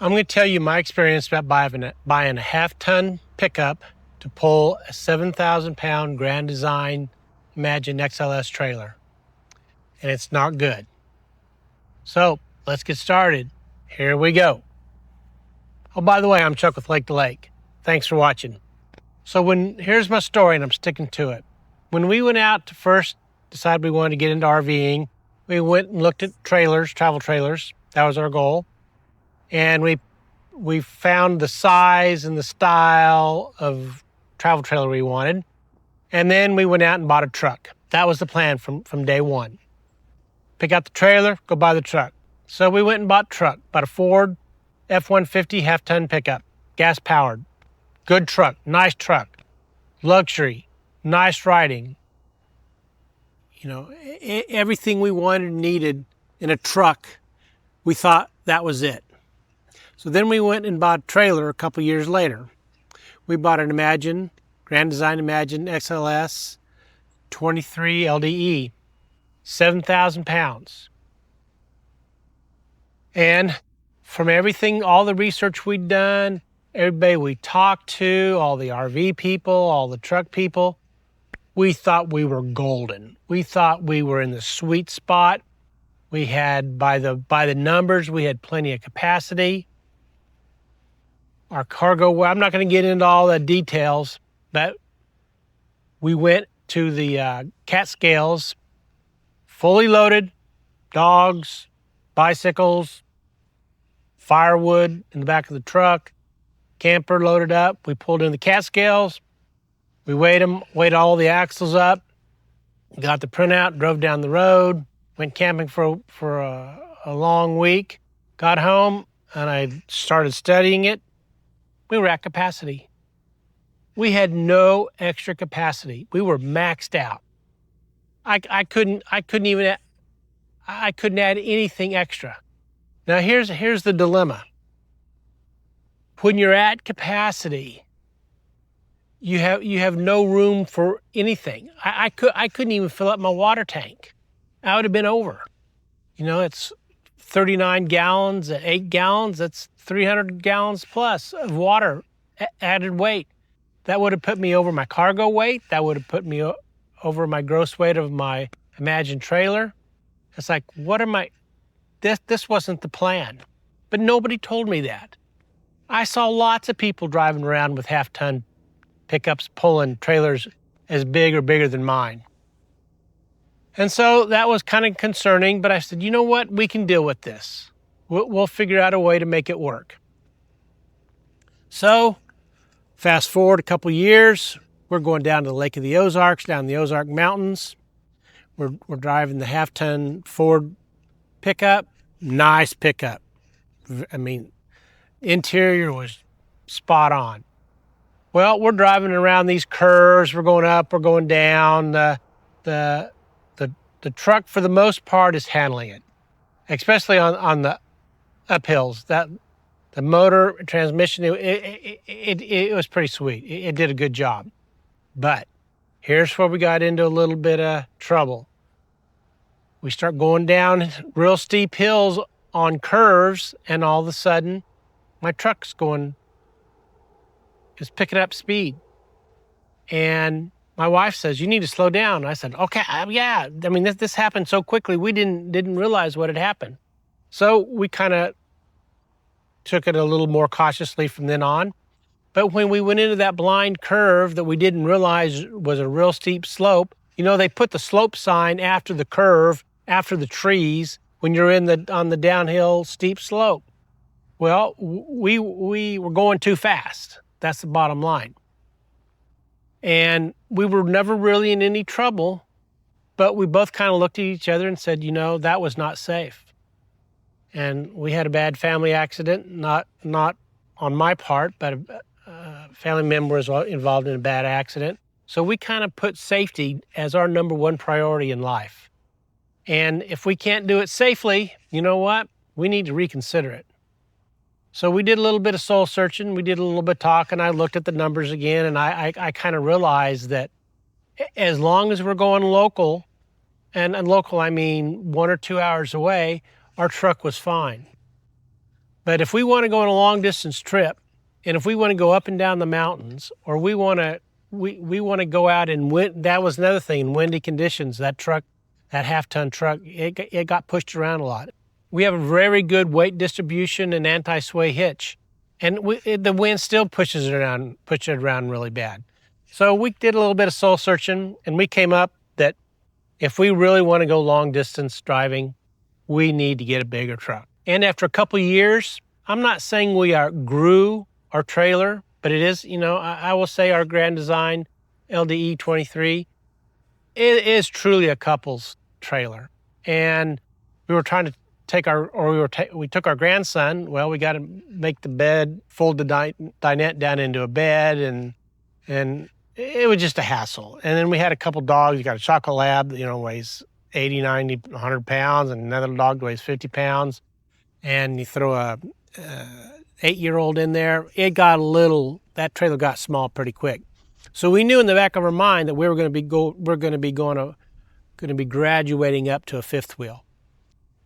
I'm going to tell you my experience about buying a half-ton pickup to pull a 7,000-pound Grand Design Imagine XLS trailer. And it's not good. So let's get started. Here we go. Oh, by the way, I'm Chuck with Lake to Lake. Thanks for watching. So here's my story, and I'm sticking to it. When we went out to first decide we wanted to get into RVing, we went and looked at trailers, travel trailers. That was our goal. And we found the size and the style of travel trailer we wanted. And then we went out and bought a truck. That was the plan from day one. Pick out the trailer, go buy the truck. So we went and bought a truck, bought a Ford F-150 half-ton pickup, gas-powered. Good truck, nice truck, luxury, nice riding. You know, everything we wanted and needed in a truck, we thought that was it. So then we went and bought a trailer a couple years later. We bought an Grand Design Imagine XLS 23 LDE, 7,000 pounds. And from everything, all the research we'd done, everybody we talked to, all the RV people, all the truck people, we thought we were golden. We thought we were in the sweet spot. We had, by the numbers, we had plenty of capacity. Our cargo, I'm not going to get into all the details, but we went to the Catskills, fully loaded, dogs, bicycles, firewood in the back of the truck, camper loaded up. We pulled in the Catskills. We weighed all the axles up, got the printout, drove down the road, went camping for a long week, got home, and I started studying it. We were at capacity. We had no extra capacity. We were maxed out. I couldn't add anything extra. Now here's the dilemma. When you're at capacity, you have no room for anything. I couldn't even fill up my water tank. I would have been over. You know, it's 39 gallons at 8 gallons. That's 300 gallons plus of water added weight. That would have put me over my cargo weight. That would have put me over my gross weight of my Imagine trailer. It's like, this wasn't the plan. But nobody told me that. I saw lots of people driving around with half-ton pickups pulling trailers as big or bigger than mine. And so that was kind of concerning, but I said, you know what? We can deal with this. We'll figure out a way to make it work. So fast forward a couple years, we're going down to the Lake of the Ozarks, down the Ozark Mountains. We're driving the half-ton Ford pickup, nice pickup. I mean, interior was spot on. Well, we're driving around these curves. We're going up, we're going down. The truck, for the most part, is handling it, especially on the uphills. The motor transmission, it was pretty sweet. It did a good job. But here's where we got into a little bit of trouble. We start going down real steep hills on curves, and all of a sudden, my truck's is picking up speed. And my wife says, you need to slow down. I said, okay, yeah. I mean, this happened so quickly, we didn't realize what had happened. So we kind of took it a little more cautiously from then on. But when we went into that blind curve that we didn't realize was a real steep slope, you know, they put the slope sign after the curve, after the trees, when you're on the downhill steep slope. Well, we were going too fast. That's the bottom line. And we were never really in any trouble, but we both kind of looked at each other and said, you know, that was not safe. And we had a bad family accident, not on my part, but a family member was involved in a bad accident. So we kind of put safety as our number one priority in life. And if we can't do it safely, you know what? We need to reconsider it. So we did a little bit of soul searching. We did a little bit of talking. I looked at the numbers again, and I kind of realized that as long as we're going local, and local I mean 1 or 2 hours away, our truck was fine. But if we want to go on a long distance trip, and if we want to go up and down the mountains, or we want to go out and that was another thing, in windy conditions, that half-ton truck, it got pushed around a lot. We have a very good weight distribution and anti-sway hitch, and the wind still pushes it around really bad. So we did a little bit of soul searching, and we came up that if we really want to go long distance driving, we need to get a bigger truck. And after a couple of years, I'm not saying we outgrew our trailer, but it is, I will say our Grand Design LDE 23, it is truly a couple's trailer. And we were trying to we took our grandson. Well, we got to make the bed, fold the dinette down into a bed, and it was just a hassle. And then we had a couple dogs. You got a chocolate lab, weighs 80, 90, 100 pounds, and another dog weighs 50 pounds. And you throw a 8-year-old in there, that trailer got small pretty quick. So we knew in the back of our mind that we were going to be graduating up to a fifth wheel.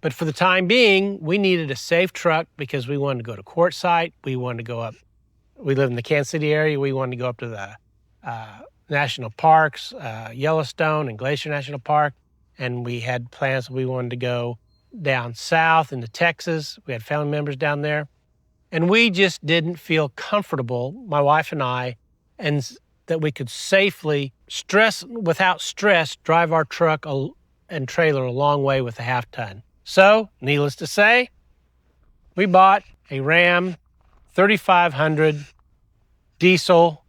But for the time being, we needed a safe truck because we wanted to go to Quartzsite. We wanted to go up. We live in the Kansas City area. We wanted to go up to the national parks, Yellowstone and Glacier National Park. And we had plans. We wanted to go down south into Texas. We had family members down there. And we just didn't feel comfortable, my wife and I, and that we could safely, without stress, drive our truck and trailer a long way with a half-ton. So, needless to say, we bought a Ram 3500 diesel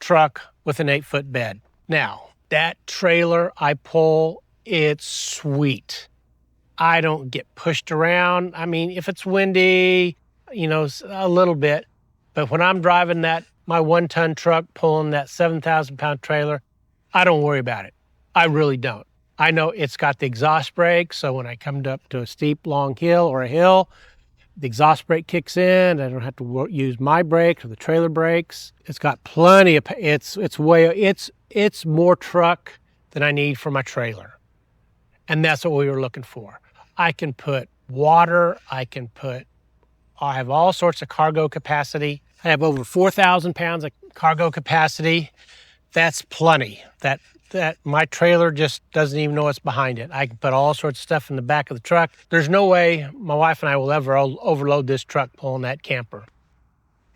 truck with an 8-foot bed. Now, that trailer I pull, it's sweet. I don't get pushed around. I mean, if it's windy, a little bit. But when I'm driving my 1-ton truck pulling that 7,000-pound trailer, I don't worry about it. I really don't. I know it's got the exhaust brake, so when I come up to a steep, long hill or a hill, the exhaust brake kicks in. I don't have to use my brakes or the trailer brakes. It's got plenty of, it's more truck than I need for my trailer. And that's what we were looking for. I can put water, I have all sorts of cargo capacity. I have over 4,000 pounds of cargo capacity. That's plenty. That my trailer just doesn't even know what's behind it. I can put all sorts of stuff in the back of the truck. There's no way my wife and I will ever overload this truck pulling that camper.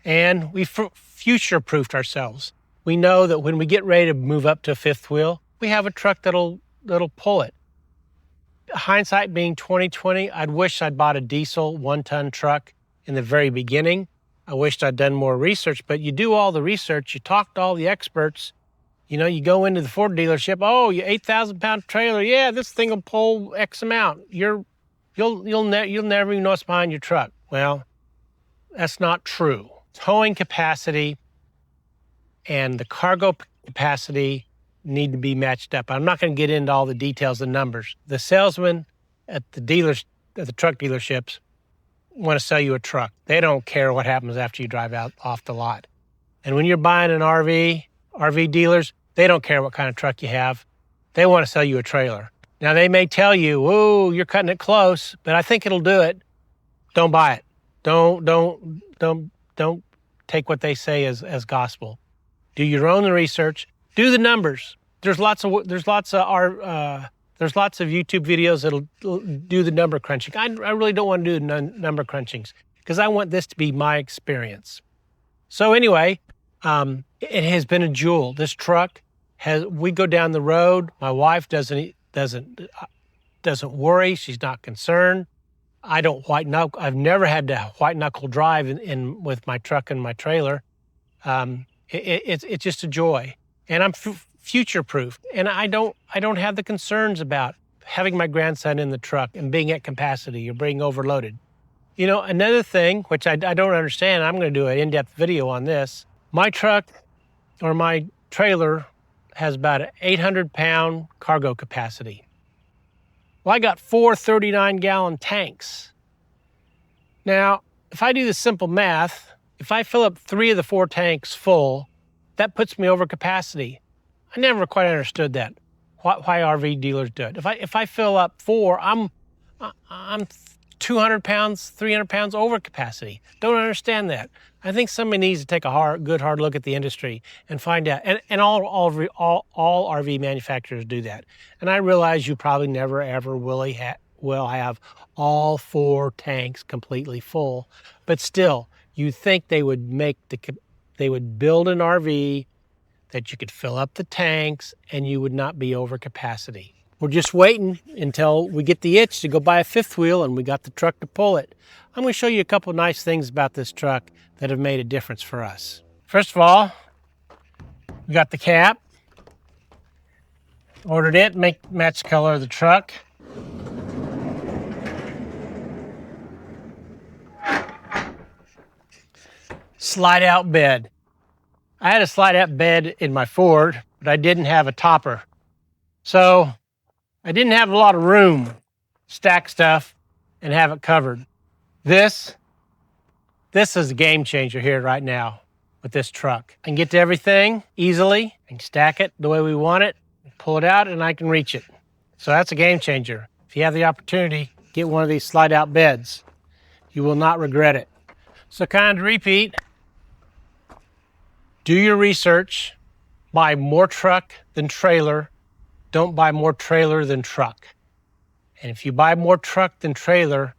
And we future-proofed ourselves. We know that when we get ready to move up to a fifth wheel, we have a truck that'll pull it. Hindsight being 2020, I'd wish I'd bought a diesel 1-ton truck in the very beginning. I wished I'd done more research, but you do all the research, you talk to all the experts. You go into the Ford dealership, oh, you 8,000-pound trailer, yeah, this thing will pull X amount. You'll never even know what's behind your truck. Well, that's not true. Towing capacity and the cargo capacity need to be matched up. I'm not going to get into all the details and numbers. The salesmen at the truck dealerships want to sell you a truck. They don't care what happens after you drive out off the lot. And when you're buying an RV dealers, they don't care what kind of truck you have. They want to sell you a trailer. Now they may tell you, "Whoa, you're cutting it close," but I think it'll do it. Don't buy it. Don't take what they say as gospel. Do your own research. Do the numbers. There's lots of YouTube videos that'll do the number crunching. I really don't want to do the number crunchings because I want this to be my experience. So anyway, it has been a jewel. This truck we go down the road. My wife doesn't worry. She's not concerned. I don't white-knuckle. I've never had to white-knuckle drive in with my truck and my trailer. It's just a joy. And I'm future-proof. And I don't have the concerns about having my grandson in the truck and being at capacity or being overloaded. Another thing, which I don't understand, I'm going to do an in-depth video on this. My truck or my trailer has about an 800-pound cargo capacity. Well, I got 4 39-gallon tanks. Now, if I do the simple math, if I fill up 3 of the 4 tanks full, that puts me over capacity. I never quite understood that, why RV dealers do it. If I fill up 4, I'm 200 pounds, 300 pounds over capacity. Don't understand that. I think somebody needs to take a good hard look at the industry and find out. And all RV manufacturers do that. And I realize you probably never ever will have all 4 tanks completely full, but still, you think they would build an RV that you could fill up the tanks and you would not be over capacity. We're just waiting until we get the itch to go buy a 5th wheel and we got the truck to pull it. I'm going to show you a couple nice things about this truck that have made a difference for us. First of all, we got the cap. Ordered it, match the color of the truck. Slide out bed. I had a slide out bed in my Ford, but I didn't have a topper. So I didn't have a lot of room to stack stuff and have it covered. This is a game changer here right now with this truck. I can get to everything easily and stack it the way we want it, pull it out, and I can reach it. So that's a game changer. If you have the opportunity, get one of these slide out beds. You will not regret it. So kind of repeat, do your research, buy more truck than trailer. Don't buy more trailer than truck. And if you buy more truck than trailer,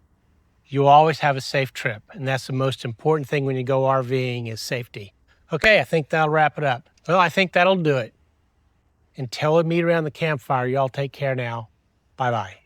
you'll always have a safe trip. And that's the most important thing when you go RVing is safety. Okay, I think that'll wrap it up. Well, I think that'll do it. Until we meet around the campfire, y'all take care now. Bye-bye.